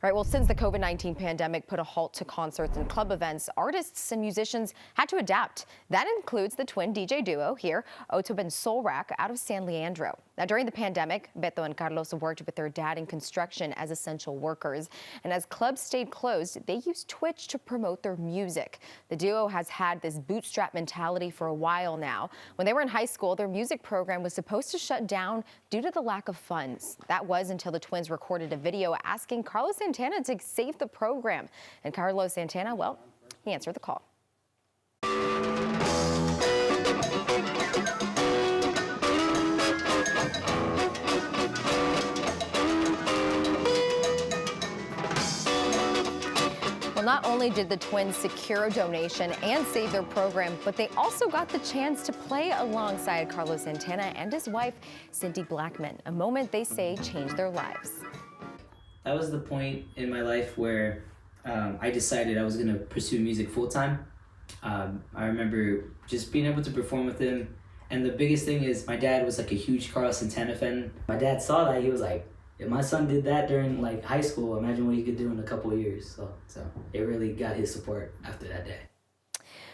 Right, well, since the COVID-19 pandemic put a halt to concerts and club events, artists and musicians had to adapt. That includes the twin DJ duo here, OtebNSolrac, out of San Leandro. Now, during the pandemic, Beto and Carlos worked with their dad in construction as essential workers. And as clubs stayed closed, they used Twitch to promote their music. The duo has had this bootstrap mentality for a while now. When they were in high school, their music program was supposed to shut down due to the lack of funds. That was until the twins recorded a video asking Carlos Santana to save the program. And Carlos Santana, well, he answered the call. Well, not only did the twins secure a donation and save their program, but they also got the chance to play alongside Carlos Santana and his wife, Cindy Blackman, a moment they say changed their lives. That was the point in my life where I decided I was going to pursue music full-time. I remember just being able to perform with him, and the biggest thing is my dad was like a huge Carlos Santana fan. My dad saw that, he was like, if my son did that during like high school, imagine what he could do in a couple of years. So it really got his support after that day.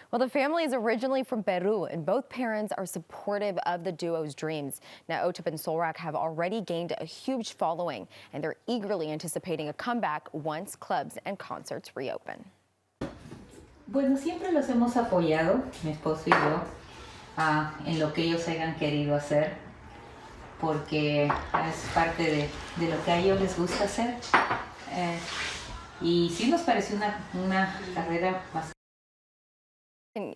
Well, the family is originally from Peru, and both parents are supportive of the duo's dreams. Now, OtebNSolrac have already gained a huge following, and they're eagerly anticipating a comeback once clubs and concerts reopen. Bueno, siempre los hemos apoyado, mi esposo y yo, en lo que ellos hayan querido hacer, porque es parte de lo que a ellos les gusta hacer. Y sí nos pareció una carrera bastante.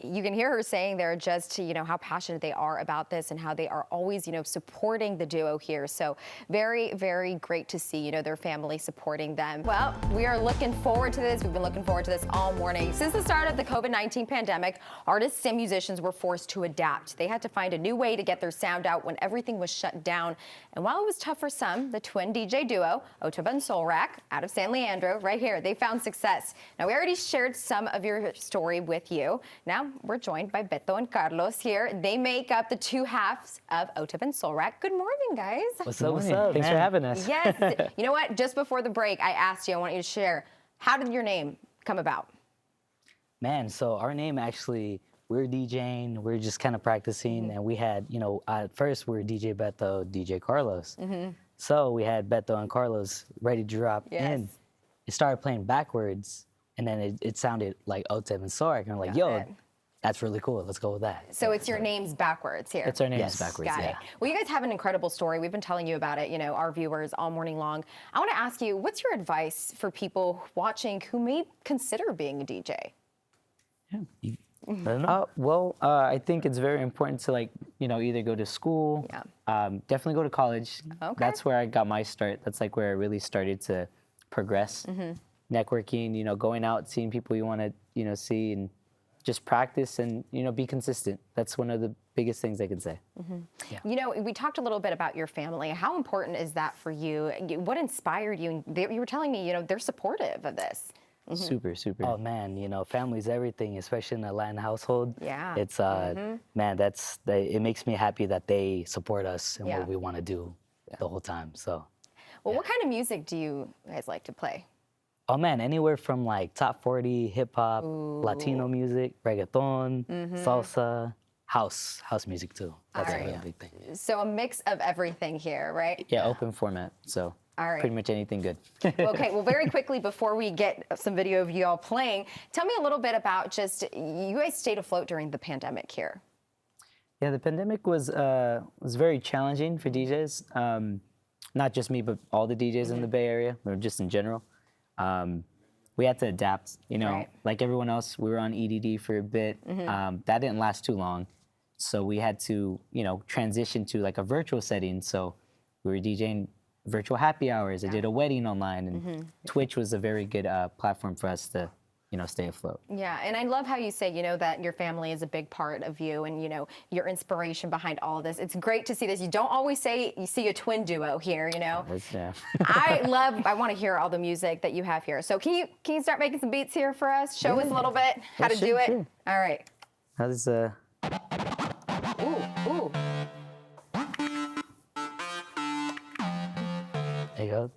You can hear her saying there just, how passionate they are about this and how they are always, supporting the duo here. So very, very great to see, their family supporting them. Well, we are looking forward to this. We've been looking forward to this all morning. Since the start of the COVID-19 pandemic, artists and musicians were forced to adapt. They had to find a new way to get their sound out when everything was shut down. And while it was tough for some, the twin DJ duo, OtebNSolrac, out of San Leandro, right here, they found success. Now, we already shared some of your story with you. Now, we're joined by Beto and Carlos here. They make up the two halves of OtebNSolrac. Good morning, guys. What's up? What's up? Thanks for having us. Yes. You know what? Just before the break, I asked you, I want you to share, how did your name come about? Man, so our name actually, we're DJing, we're just kind of practicing, and we had, at first we were DJ Beto, DJ Carlos. So we had Beto and Carlos ready to drop in. It started playing backwards, and then it sounded like OtebNSolrac, and I'm like, yo, that's really cool. Let's go with that. So it's your names backwards here. It's our names backwards, Got it. Well, you guys have an incredible story. We've been telling you about it, our viewers all morning long. I want to ask you, what's your advice for people watching who may consider being a DJ? I don't know. I think it's very important to either go to school, definitely go to college. Okay. That's where I got my start. That's like where I really started to progress. Networking, going out, seeing people you want to, see, and just practice and, be consistent. That's one of the biggest things I can say. We talked a little bit about your family. How important is that for you? What inspired you? You were telling me, they're supportive of this. Super, super. Oh man, family's everything, especially in a Latin household. Yeah. It's man, it makes me happy that they support us and what we want to do the whole time. So. Well, what kind of music do you guys like to play? Oh man, anywhere from like top 40, hip hop, Latino music, reggaeton, salsa, house music too. That's a big thing. So a mix of everything here, right? Yeah, open format. So pretty much anything good. Okay, well, very quickly before we get some video of you all playing, tell me a little bit about just, you guys stayed afloat during the pandemic here. Yeah, the pandemic was very challenging for DJs. Not just me, but all the DJs in the Bay Area, or just in general. We had to adapt, like everyone else. We were on EDD for a bit. That didn't last too long. So we had to, transition to like a virtual setting. So we were DJing virtual happy hours. I did a wedding online, and Twitch was a very good platform for us to, stay afloat. Yeah, and I love how you say, that your family is a big part of you and, your inspiration behind all of this. It's great to see this. You don't always say you see a twin duo here, I want to hear all the music that you have here. So can you start making some beats here for us? Show us a little bit how to do it. Sure. All right. How's Ooh. There you go.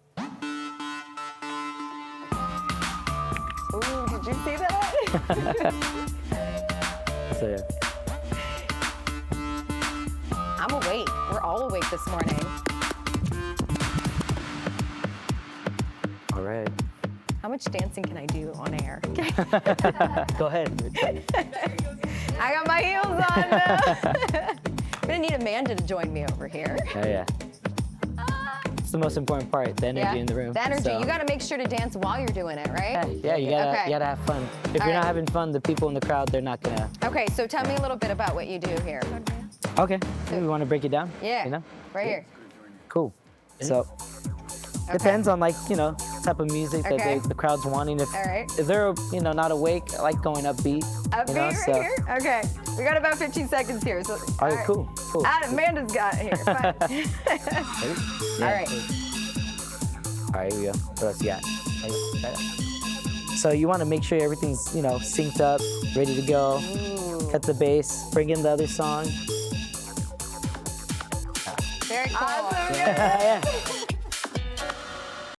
Did you see that? So yeah. I'm awake. We're all awake this morning. All right. How much dancing can I do on air? Go ahead. I got my heels on now. I'm gonna need Amanda to join me over here. Oh yeah. It's the most important part, the energy in the room. The energy. So, You gotta make sure to dance while you're doing it, right? yeah, you gotta have fun. If All you're right. not having fun, the people in the crowd, they're not gonna. Okay, so tell me a little bit about what you do here. Okay. We want to break it down. Yeah, You know. right here. Cool. So depends on type of music that Okay. the crowd's wanting. All right. If they're not awake, I like going upbeat. Upbeat right here? Okay. We got about 15 seconds here. So, All right, cool. Amanda's got it here. Fine. Yeah. All right. All right, here we go. What else you got? So you want to make sure everything's synced up, ready to go. Ooh. Cut the bass, bring in the other song. Very cool. Yeah.